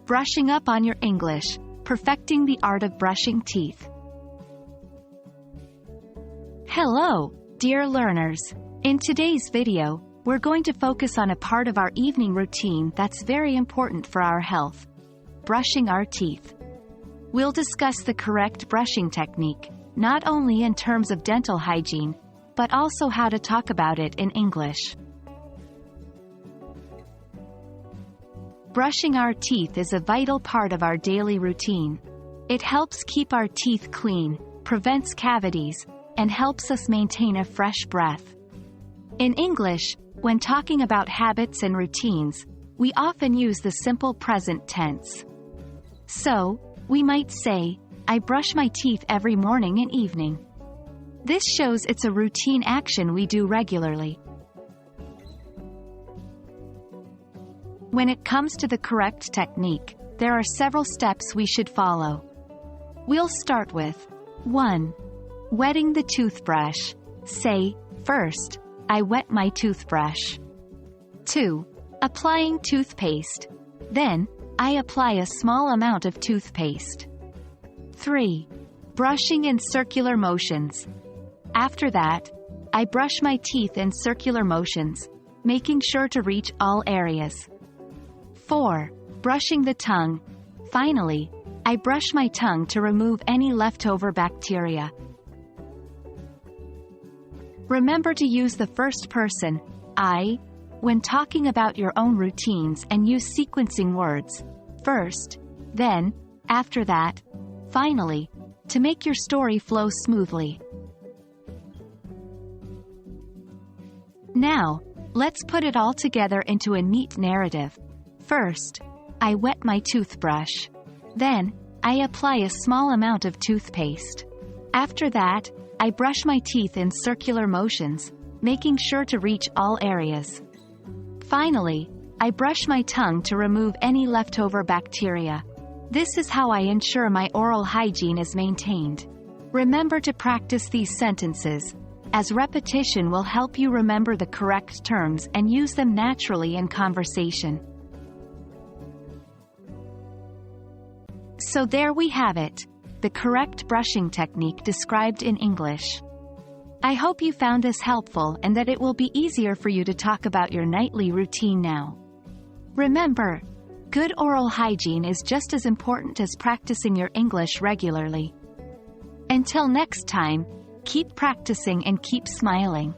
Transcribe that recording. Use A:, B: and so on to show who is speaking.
A: Brushing up on your English, perfecting the art of brushing teeth. Hello, dear learners. In today's video, we're going to focus on a part of our evening routine that's very important for our health: brushing our teeth. We'll discuss the correct brushing technique, not only in terms of dental hygiene, but also how to talk about it in English. Brushing our teeth is a vital part of our daily routine. It helps keep our teeth clean, prevents cavities, and helps us maintain a fresh breath. In English, when talking about habits and routines, we often use the simple present tense. So, we might say, I brush my teeth every morning and evening. This shows it's a routine action we do regularly. When it comes to the correct technique, there are several steps we should follow. We'll start with 1. Wetting the toothbrush. Say, first, I wet my toothbrush. 2. Applying toothpaste. Then, I apply a small amount of toothpaste. 3. Brushing in circular motions. After that, I brush my teeth in circular motions, making sure to reach all areas. 4. Brushing the tongue. Finally, I brush my tongue to remove any leftover bacteria. Remember to use the first person, I, when talking about your own routines, and use sequencing words, first, then, after that, finally, to make your story flow smoothly. Now, let's put it all together into a neat narrative. First, I wet my toothbrush. Then, I apply a small amount of toothpaste. After that, I brush my teeth in circular motions, making sure to reach all areas. Finally, I brush my tongue to remove any leftover bacteria. This is how I ensure my oral hygiene is maintained. Remember to practice these sentences, as repetition will help you remember the correct terms and use them naturally in conversation. So there we have it, the correct brushing technique described in English. I hope you found this helpful and that it will be easier for you to talk about your nightly routine now. Remember, good oral hygiene is just as important as practicing your English regularly. Until next time, keep practicing and keep smiling.